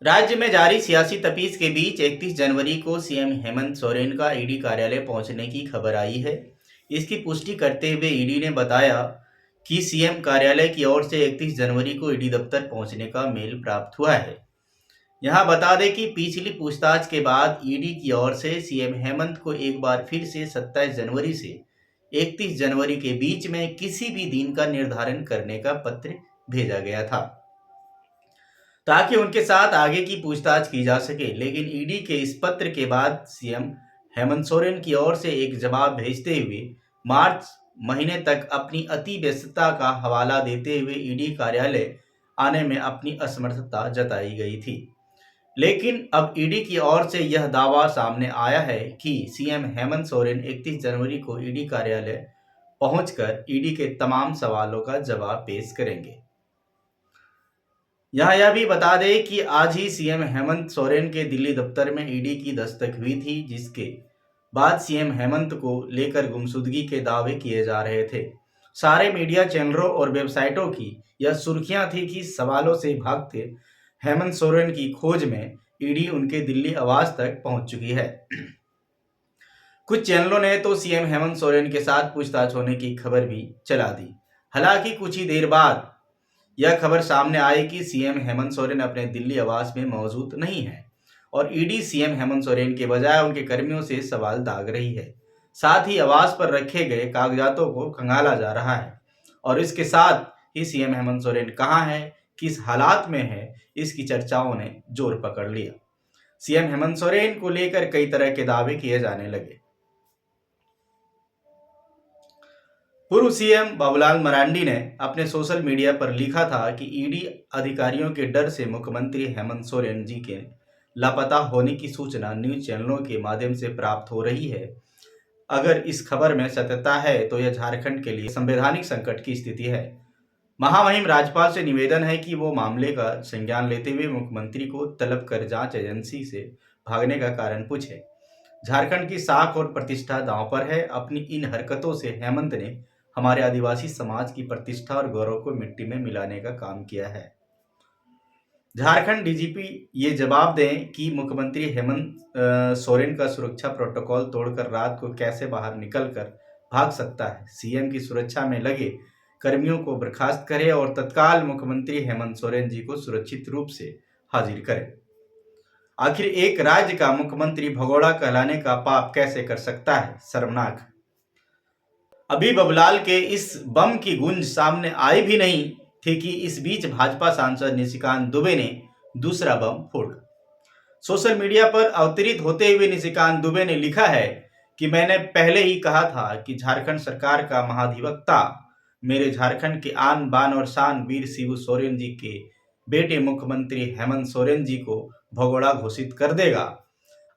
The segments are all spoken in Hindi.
राज्य में जारी सियासी तपीस के बीच 31 जनवरी को सीएम हेमंत सोरेन का ईडी कार्यालय पहुंचने की खबर आई है। इसकी पुष्टि करते हुए ईडी ने बताया कि सीएम कार्यालय की ओर से 31 जनवरी को ईडी दफ्तर पहुंचने का मेल प्राप्त हुआ है। यहां बता दें कि पिछली पूछताछ के बाद ईडी की ओर से सीएम हेमंत को एक बार फिर से 27 जनवरी से 31 जनवरी के बीच में किसी भी दिन का निर्धारण करने का पत्र भेजा गया था, ताकि उनके साथ आगे की पूछताछ की जा सके। लेकिन ईडी के इस पत्र के बाद सीएम हेमंत सोरेन की ओर से एक जवाब भेजते हुए मार्च महीने तक अपनी अति व्यस्तता का हवाला देते हुए ईडी कार्यालय आने में अपनी असमर्थता जताई गई थी। लेकिन अब ईडी की ओर से यह दावा सामने आया है कि सीएम हेमंत सोरेन 31 जनवरी को ईडी कार्यालय पहुंचकर ईडी के तमाम सवालों का जवाब पेश करेंगे। यहाँ यह भी बता दें कि आज ही सीएम हेमंत सोरेन के दिल्ली दफ्तर में ईडी की दस्तक हुई थी, जिसके बाद सीएम हेमंत को लेकर गुमशुदगी के दावे किए जा रहे थे। सारे मीडिया चैनलों और वेबसाइटों की यह सुर्खियां थी कि सवालों से भागते हेमंत सोरेन की खोज में ईडी उनके दिल्ली आवास तक पहुंच चुकी है। कुछ चैनलों ने तो सीएम हेमंत सोरेन के साथ पूछताछ होने की खबर भी चला दी। हालांकि कुछ ही देर बाद यह खबर सामने आई कि सीएम हेमंत सोरेन अपने दिल्ली आवास में मौजूद नहीं है और ईडी सीएम हेमंत सोरेन के बजाय उनके कर्मियों से सवाल दाग रही है। साथ ही आवास पर रखे गए कागजातों को खंगाला जा रहा है और इसके साथ ही सीएम हेमंत सोरेन कहाँ है, किस हालात में है, इसकी चर्चाओं ने जोर पकड़ लिया। सीएम हेमंत सोरेन को लेकर कई तरह के दावे किए जाने लगे। पूर्व सीएम बाबूलाल मरांडी ने अपने सोशल मीडिया पर लिखा था कि ईडी अधिकारियों के डर से मुख्यमंत्री हेमंत सोरेन जी के लापता होने की सूचना न्यूज चैनलों के माध्यम से प्राप्त हो रही है। अगर इस खबर में सत्यता है तो यह झारखंड के लिए संवैधानिक संकट की स्थिति है। महामहिम राज्यपाल से निवेदन है कि वो मामले का संज्ञान लेते हुए मुख्यमंत्री को तलब कर जांच एजेंसी से भागने का कारण पूछे। झारखंड की साख और प्रतिष्ठा दांव पर है। अपनी इन हरकतों से हेमंत ने हमारे आदिवासी समाज की प्रतिष्ठा और गौरव को मिट्टी में मिलाने का काम किया है। झारखंड डीजीपी ये जवाब दें कि मुख्यमंत्री हेमंत सोरेन का सुरक्षा प्रोटोकॉल तोड़कर रात को कैसे बाहर निकलकर भाग सकता है। सीएम की सुरक्षा में लगे कर्मियों को बर्खास्त करे और तत्काल मुख्यमंत्री हेमंत सोरेन जी को सुरक्षित रूप से हाजिर करे। आखिर एक राज्य का मुख्यमंत्री भगोड़ा कहलाने का पाप कैसे कर सकता है, शर्मनाक। अभी बबलाल के इस बम की गूंज सामने आई भी नहीं थी कि इस बीच भाजपा सांसद निशिकांत दुबे ने दूसरा बम फोड़ा। सोशल मीडिया पर अवतरित होते हुए निशिकांत दुबे ने लिखा है कि मैंने पहले ही कहा था कि झारखंड सरकार का महाधिवक्ता मेरे झारखंड के आन बान और शान वीर शिबू सोरेन जी के बेटे मुख्यमंत्री हेमंत सोरेन जी को भगोड़ा घोषित कर देगा।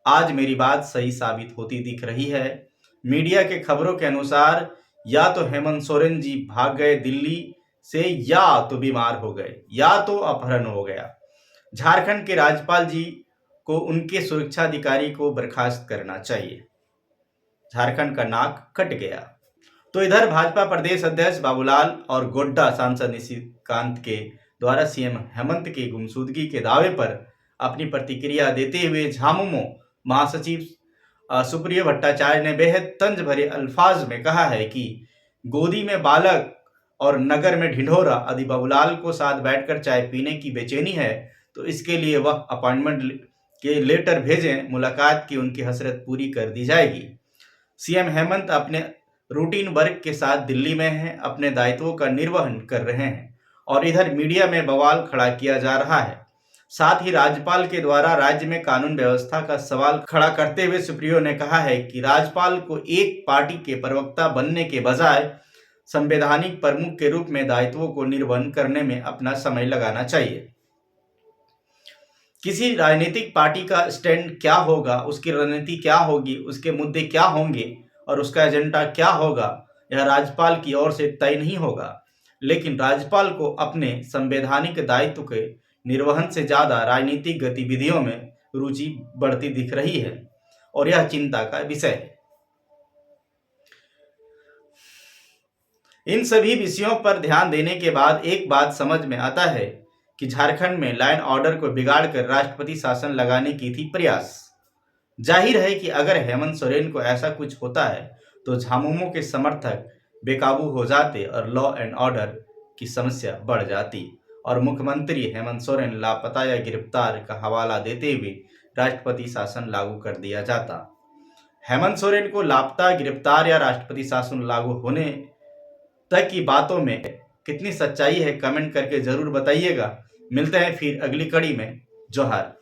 आज मेरी बात सही साबित होती दिख रही है। मीडिया के खबरों के अनुसार या तो हेमंत सोरेन जी भाग गए दिल्ली से, या तो बीमार हो गए, या तो अपहरण हो गया। झारखंड के राज्यपाल जी को उनके सुरक्षाधिकारी को बर्खास्त करना चाहिए। झारखंड का नाक कट गया। तो इधर भाजपा प्रदेश अध्यक्ष बाबूलाल और गोड्डा सांसद निशिकांत के द्वारा सीएम हेमंत की गुमशुदगी के दावे पर अपनी प्रतिक्रिया देते हुए झामुमो महासचिव सुप्रिय भट्टाचार्य ने बेहद तंज भरे अल्फाज में कहा है कि गोदी में बालक और नगर में ढिंढोरा यदि बाबूलाल को साथ बैठकर चाय पीने की बेचैनी है तो इसके लिए वह अपॉइंटमेंट के लेटर भेजें, मुलाकात की उनकी हसरत पूरी कर दी जाएगी। सीएम हेमंत अपने रूटीन वर्क के साथ दिल्ली में हैं, अपने दायित्वों का निर्वहन कर रहे हैं और इधर मीडिया में बवाल खड़ा किया जा रहा है। साथ ही राज्यपाल के द्वारा राज्य में कानून व्यवस्था का सवाल खड़ा करते हुए सुप्रियो ने कहा है कि राज्यपाल को एक पार्टी के प्रवक्ता बनने के बजाय संवैधानिक प्रमुख के रूप में दायित्वों को निर्वहन करने में अपना समय लगाना चाहिए। किसी राजनीतिक पार्टी का स्टैंड क्या होगा, उसकी रणनीति क्या होगी, उसके मुद्दे क्या होंगे और उसका एजेंडा क्या होगा, यह राज्यपाल की ओर से तय नहीं होगा। लेकिन राज्यपाल को अपने संवैधानिक दायित्व के निर्वहन से ज्यादा राजनीतिक गतिविधियों में रुचि बढ़ती दिख रही है और यह चिंता का विषय है। इन सभी विषयों पर ध्यान देने के बाद एक बात समझ में आता है कि झारखंड में लॉ एंड ऑर्डर को बिगाड़कर राष्ट्रपति शासन लगाने की थी प्रयास। जाहिर है कि अगर हेमंत सोरेन को ऐसा कुछ होता है तो झामुमो के समर्थक बेकाबू हो जाते और लॉ एंड ऑर्डर की समस्या बढ़ जाती और मुख्यमंत्री हेमंत सोरेन लापता या गिरफ्तार का हवाला देते हुए राष्ट्रपति शासन लागू कर दिया जाता। हेमंत सोरेन को लापता, गिरफ्तार या राष्ट्रपति शासन लागू होने तक की बातों में कितनी सच्चाई है, कमेंट करके जरूर बताइएगा। मिलते हैं फिर अगली कड़ी में। जोहार।